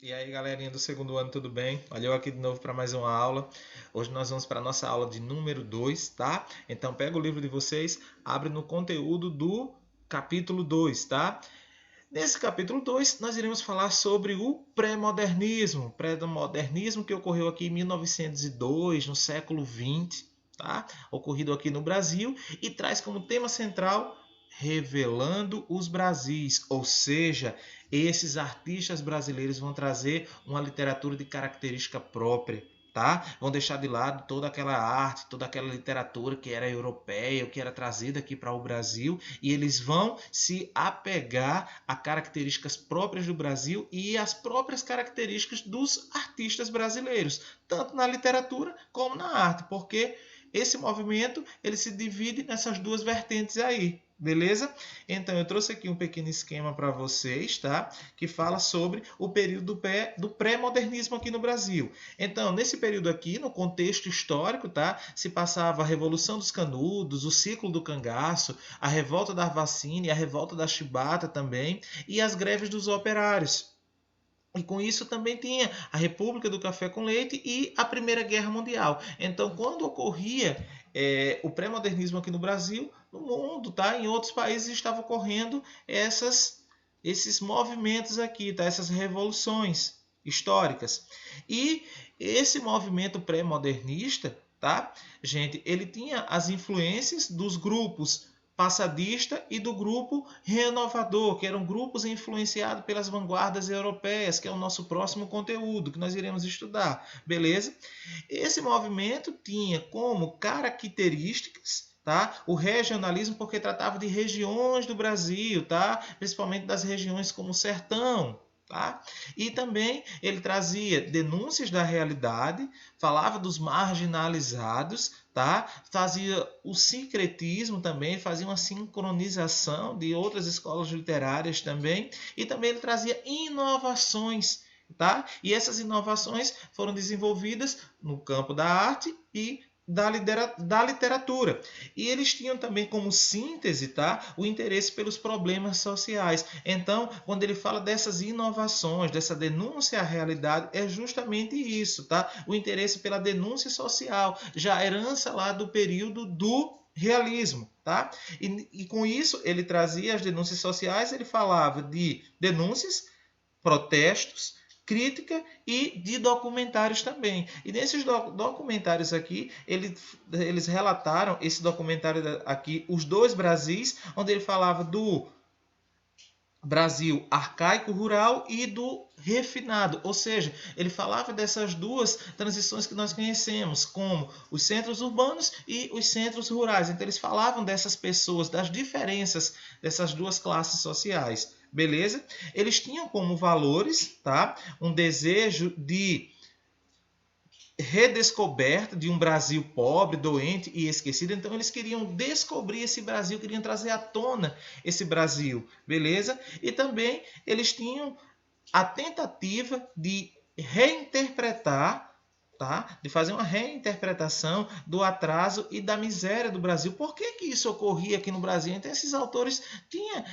E aí, galerinha do segundo ano, tudo bem? Olha eu aqui de novo para mais uma aula. Hoje nós vamos para a nossa aula de número 2, tá? Então pega o livro de vocês, abre no conteúdo do capítulo 2, tá? Nesse capítulo 2, nós iremos falar sobre o pré-modernismo. Pré-modernismo que ocorreu aqui em 1902, no século 20, tá? Ocorrido aqui no Brasil e traz como tema central revelando os Brasis, ou seja, esses artistas brasileiros vão trazer uma literatura de característica própria, tá? Vão deixar de lado toda aquela arte, toda aquela literatura que era europeia, que era trazida aqui para o Brasil, e eles vão se apegar a características próprias do Brasil e as próprias características dos artistas brasileiros, tanto na literatura como na arte, porque esse movimento ele se divide nessas duas vertentes aí. Beleza? Então eu trouxe aqui um pequeno esquema para vocês, tá? Que fala sobre o período do pré-modernismo aqui no Brasil. Então, nesse período aqui, no contexto histórico, tá? Se passava a Revolução dos Canudos, o ciclo do cangaço, a revolta da Arvacine, a revolta da Chibata também, e as greves dos operários. E com isso também tinha a República do Café com Leite e a Primeira Guerra Mundial. Então, quando ocorria o pré-modernismo aqui no Brasil, no mundo, tá? Em outros países estavam ocorrendo esses movimentos aqui, tá? Essas revoluções históricas. E esse movimento pré-modernista, tá? Gente, ele tinha as influências dos grupos passadista e do grupo renovador, que eram grupos influenciados pelas vanguardas europeias, que é o nosso próximo conteúdo que nós iremos estudar, beleza? Esse movimento tinha como características, tá? O regionalismo, porque tratava de regiões do Brasil, tá? Principalmente das regiões como o Sertão, tá? E também ele trazia denúncias da realidade, falava dos marginalizados, tá? Fazia o sincretismo também, fazia uma sincronização de outras escolas literárias também, e também ele trazia inovações, tá? E essas inovações foram desenvolvidas no campo da arte e da literatura. E eles tinham também como síntese, tá, o interesse pelos problemas sociais. Então, quando ele fala dessas inovações, dessa denúncia à realidade, é justamente isso, tá? O interesse pela denúncia social, já a herança lá do período do realismo, tá? E com isso ele trazia as denúncias sociais, ele falava de denúncias, protestos, crítica e de documentários também. E nesses documentários aqui, eles relataram esse documentário aqui, Os Dois Brasis, onde ele falava do Brasil arcaico rural e do refinado, ou seja, ele falava dessas duas transições que nós conhecemos, como os centros urbanos e os centros rurais. Então eles falavam dessas pessoas, das diferenças dessas duas classes sociais, beleza? Eles tinham como valores, tá? Um desejo de redescoberta de um Brasil pobre, doente e esquecido. Então eles queriam descobrir esse Brasil, queriam trazer à tona esse Brasil, beleza? E também eles tinham a tentativa de reinterpretar, tá? De fazer uma reinterpretação do atraso e da miséria do Brasil. Por que isso ocorria aqui no Brasil? Então esses autores tinham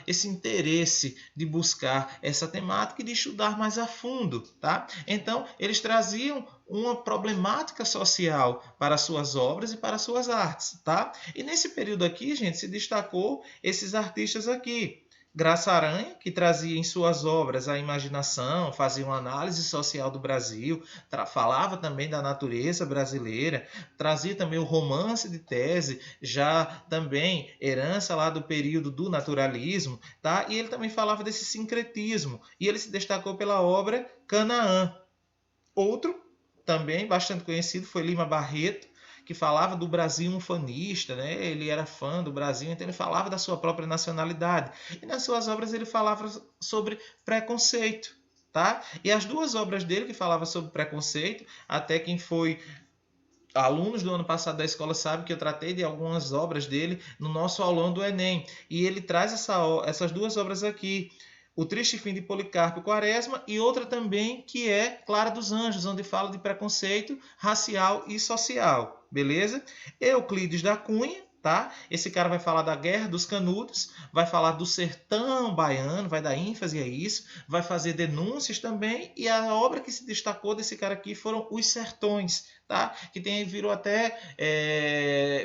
esse interesse de buscar essa temática e de estudar mais a fundo, tá? Então eles traziam uma problemática social para suas obras e para suas artes, tá? E nesse período aqui, gente, se destacou esses artistas aqui. Graça Aranha, que trazia em suas obras a imaginação, fazia uma análise social do Brasil, falava também da natureza brasileira, trazia também o romance de tese, já também herança lá do período do naturalismo, tá? E ele também falava desse sincretismo, e ele se destacou pela obra Canaã. Outro, também bastante conhecido, foi Lima Barreto, que falava do Brasil ufanista, né? Ele era fã do Brasil, então ele falava da sua própria nacionalidade. E nas suas obras ele falava sobre preconceito, tá? E as duas obras dele que falavam sobre preconceito, até quem foi alunos do ano passado da escola sabe que eu tratei de algumas obras dele no nosso aulão do Enem. E ele traz essas duas obras aqui. O Triste Fim de Policarpo Quaresma e outra também que é Clara dos Anjos, onde fala de preconceito racial e social, beleza? Euclides da Cunha, tá? Esse cara vai falar da Guerra dos Canudos, vai falar do sertão baiano, vai dar ênfase a isso, vai fazer denúncias também, e a obra que se destacou desse cara aqui foram Os Sertões, tá? Que virou até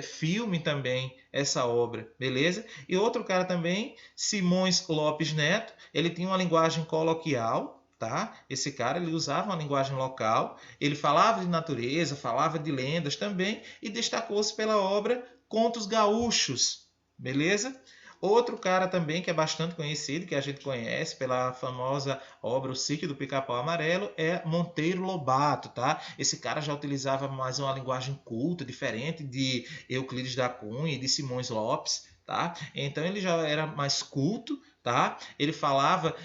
filme também, essa obra, beleza? E outro cara também, Simões Lopes Neto, ele tinha uma linguagem coloquial, tá? Esse cara ele usava uma linguagem local, ele falava de natureza, falava de lendas também e destacou-se pela obra Contos Gaúchos, beleza? Outro cara também que é bastante conhecido, que a gente conhece pela famosa obra O Sítio do Pica-Pau Amarelo, é Monteiro Lobato, tá? Esse cara já utilizava mais uma linguagem culta, diferente de Euclides da Cunha e de Simões Lopes, tá? Então ele já era mais culto, tá? Ele falava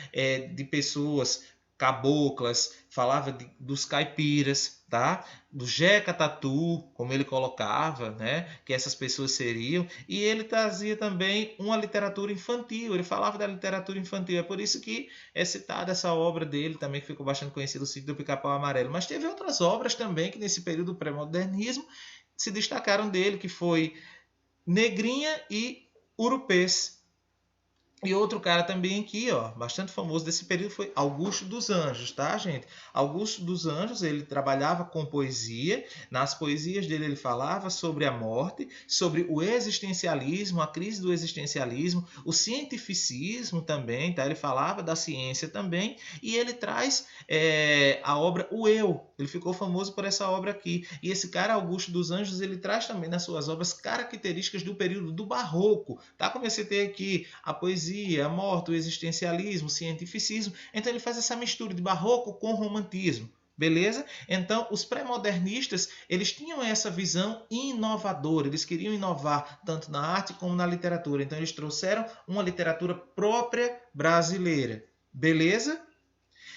de pessoas caboclas, falava dos caipiras, tá? Do Jeca Tatu, como ele colocava, né? Que essas pessoas seriam. E ele trazia também uma literatura infantil. Ele falava da literatura infantil. É por isso que é citada essa obra dele também, que ficou bastante conhecida, O Sítio do Pica-Pau Amarelo. Mas teve outras obras também que nesse período pré-modernismo se destacaram dele, que foi Negrinha e Urupês. E outro cara também aqui, ó, bastante famoso desse período foi Augusto dos Anjos, tá, gente? Augusto dos Anjos, ele trabalhava com poesia. Nas poesias dele ele falava sobre a morte, sobre o existencialismo, a crise do existencialismo, o cientificismo também, tá? Ele falava da ciência também e ele traz a obra O Eu. Ele ficou famoso por essa obra aqui. E esse cara, Augusto dos Anjos, ele traz também nas suas obras características do período do Barroco, tá? Como eu citei aqui, a poesia, a morte, o existencialismo, o cientificismo. Então ele faz essa mistura de barroco com romantismo. Beleza? Então, os pré-modernistas, eles tinham essa visão inovadora, eles queriam inovar tanto na arte como na literatura. Então, eles trouxeram uma literatura própria brasileira. Beleza?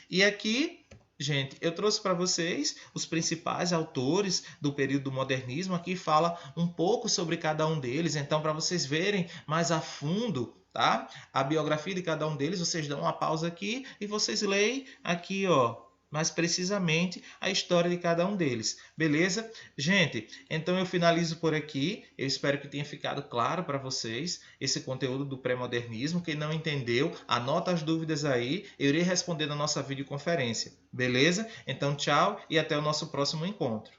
E aqui, gente, eu trouxe para vocês os principais autores do período do modernismo. Aqui fala um pouco sobre cada um deles. Então, para vocês verem mais a fundo, tá? A biografia de cada um deles, vocês dão uma pausa aqui e vocês leem aqui, ó, mais precisamente a história de cada um deles. Beleza? Gente, então eu finalizo por aqui. Eu espero que tenha ficado claro para vocês esse conteúdo do pré-modernismo. Quem não entendeu, anota as dúvidas aí. Eu irei responder na nossa videoconferência. Beleza? Então, tchau e até o nosso próximo encontro.